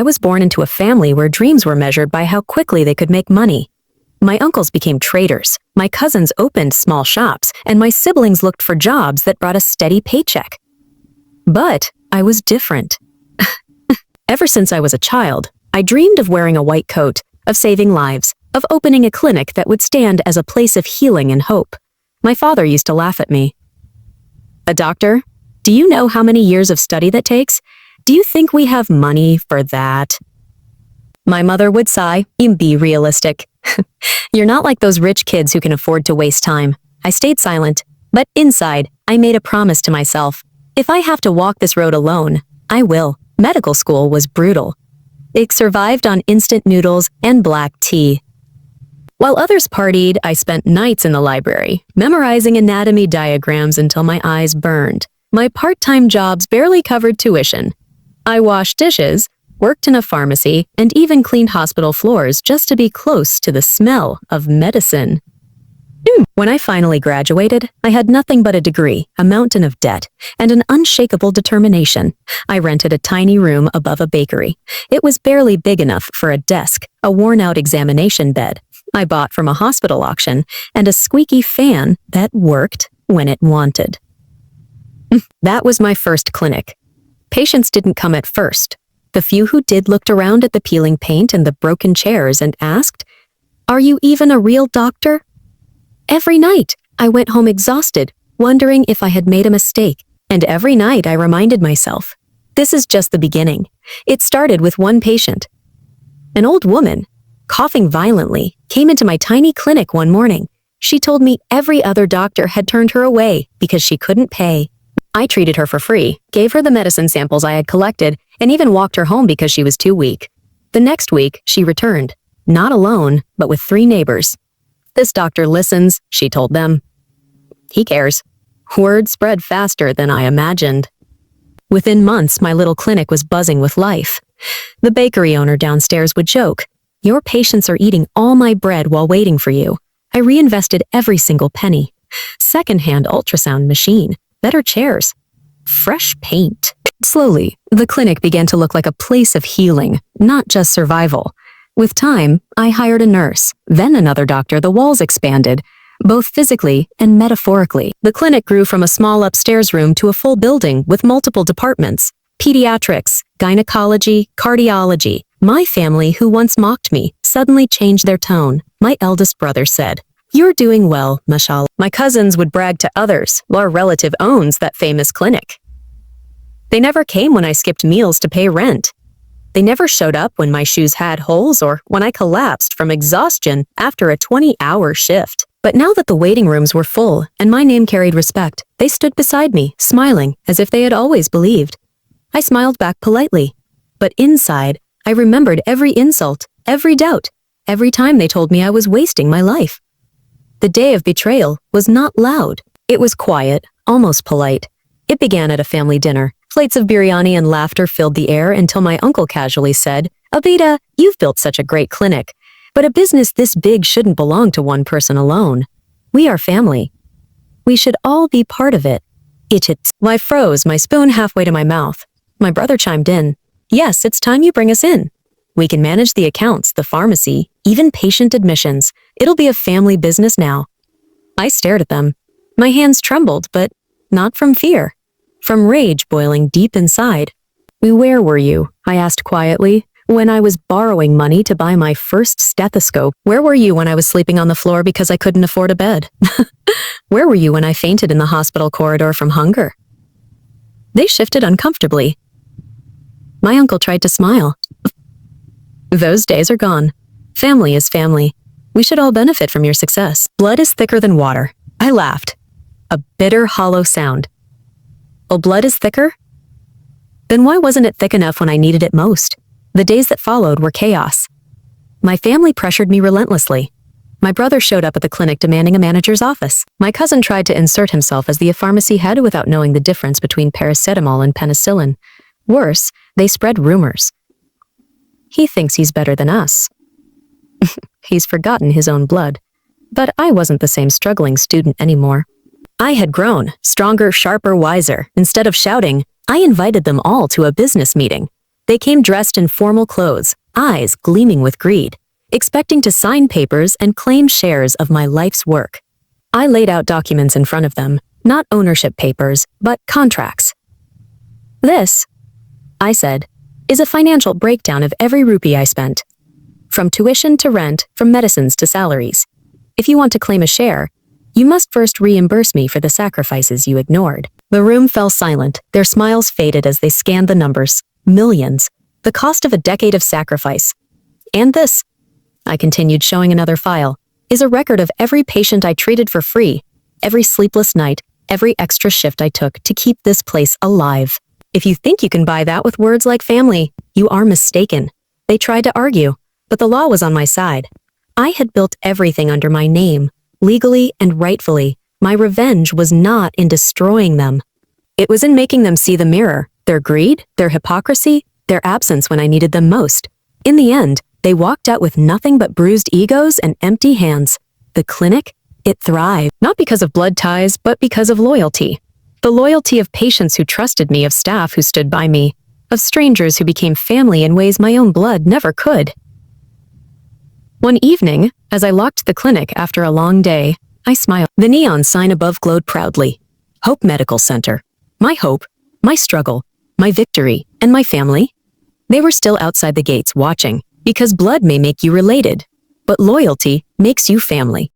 I was born into a family where dreams were measured by how quickly they could make money. My uncles became traders, my cousins opened small shops, and my siblings looked for jobs that brought a steady paycheck. But I was different. Ever since I was a child, I dreamed of wearing a white coat, of saving lives, of opening a clinic that would stand as a place of healing and hope. My father used to laugh at me. A doctor? Do you know how many years of study that takes? Do you think we have money for that? My mother would sigh, be realistic. You're not like those rich kids who can afford to waste time. I stayed silent, but inside, I made a promise to myself. If I have to walk this road alone, I will. Medical school was brutal. It survived on instant noodles and black tea. While others partied, I spent nights in the library, memorizing anatomy diagrams until my eyes burned. My part-time jobs barely covered tuition. I washed dishes, worked in a pharmacy, and even cleaned hospital floors just to be close to the smell of medicine. When I finally graduated, I had nothing but a degree, a mountain of debt, and an unshakable determination. I rented a tiny room above a bakery. It was barely big enough for a desk, a worn-out examination bed I bought from a hospital auction, and a squeaky fan that worked when it wanted. That was my first clinic. Patients didn't come at first. The few who did looked around at the peeling paint and the broken chairs and asked, "Are you even a real doctor?" Every night, I went home exhausted, wondering if I had made a mistake, and every night I reminded myself, this is just the beginning. It started with one patient. An old woman, coughing violently, came into my tiny clinic one morning. She told me every other doctor had turned her away because she couldn't pay. I treated her for free, gave her the medicine samples I had collected, and even walked her home because she was too weak. The next week, she returned, not alone, but with 3 neighbors. "This doctor listens," she told them. He cares. Word spread faster than I imagined. Within months, my little clinic was buzzing with life. The bakery owner downstairs would joke, "Your patients are eating all my bread while waiting for you." I reinvested every single penny. Second-hand ultrasound machine, better chairs, fresh paint. Slowly, the clinic began to look like a place of healing, not just survival. With time, I hired a nurse, then another doctor. The walls expanded, both physically and metaphorically. The clinic grew from a small upstairs room to a full building with multiple departments: pediatrics, gynecology, cardiology. My family, who once mocked me, suddenly changed their tone. My eldest brother said, "You're doing well, mashallah." My cousins would brag to others, "Our relative owns that famous clinic." They never came when I skipped meals to pay rent. They never showed up when my shoes had holes or when I collapsed from exhaustion after a 20-hour shift. But now that the waiting rooms were full and my name carried respect, they stood beside me, smiling as if they had always believed. I smiled back politely, but inside, I remembered every insult, every doubt, every time they told me I was wasting my life. The day of betrayal was not loud. It was quiet, almost polite. It began at a family dinner. Plates of biryani and laughter filled the air until my uncle casually said, "Abida, you've built such a great clinic, but a business this big shouldn't belong to one person alone. We are family. We should all be part of it." I froze, my spoon halfway to my mouth. My brother chimed in, "Yes, it's time you bring us in. We can manage the accounts, the pharmacy, even patient admissions. It'll be a family business now." I stared at them. My hands trembled, but not from fear. From rage boiling deep inside. "Where were you?" I asked quietly. "When I was borrowing money to buy my first stethoscope. Where were you when I was sleeping on the floor because I couldn't afford a bed? Where were you when I fainted in the hospital corridor from hunger?" They shifted uncomfortably. My uncle tried to smile. "Those days are gone. Family is family. We should all benefit from your success. Blood is thicker than water." I laughed. A bitter, hollow sound. "Oh, blood is thicker? Then why wasn't it thick enough when I needed it most?" The days that followed were chaos. My family pressured me relentlessly. My brother showed up at the clinic demanding a manager's office. My cousin tried to insert himself as the pharmacy head without knowing the difference between paracetamol and penicillin. Worse, they spread rumors. He thinks he's better than us. He's forgotten his own blood. But I wasn't the same struggling student anymore. I had grown, stronger, sharper, wiser. Instead of shouting, I invited them all to a business meeting. They came dressed in formal clothes, eyes gleaming with greed, expecting to sign papers and claim shares of my life's work. I laid out documents in front of them, not ownership papers, but contracts. "This," I said, "is a financial breakdown of every rupee I spent. From tuition to rent, from medicines to salaries. If you want to claim a share, you must first reimburse me for the sacrifices you ignored." The room fell silent, their smiles faded as they scanned the numbers. Millions. The cost of a decade of sacrifice. "And this," I continued, showing another file, "is a record of every patient I treated for free, every sleepless night, every extra shift I took to keep this place alive. If you think you can buy that with words like family, you are mistaken." They tried to argue, but the law was on my side. I had built everything under my name, legally and rightfully. My revenge was not in destroying them. It was in making them see the mirror, their greed, their hypocrisy, their absence when I needed them most. In the end, they walked out with nothing but bruised egos and empty hands. The clinic, it thrived, not because of blood ties, but because of loyalty. The loyalty of patients who trusted me, of staff who stood by me, of strangers who became family in ways my own blood never could. One evening, as I locked the clinic after a long day, I smiled. The neon sign above glowed proudly. Hope Medical Center. My hope, my struggle, my victory, and my family. They were still outside the gates watching, because blood may make you related, but loyalty makes you family.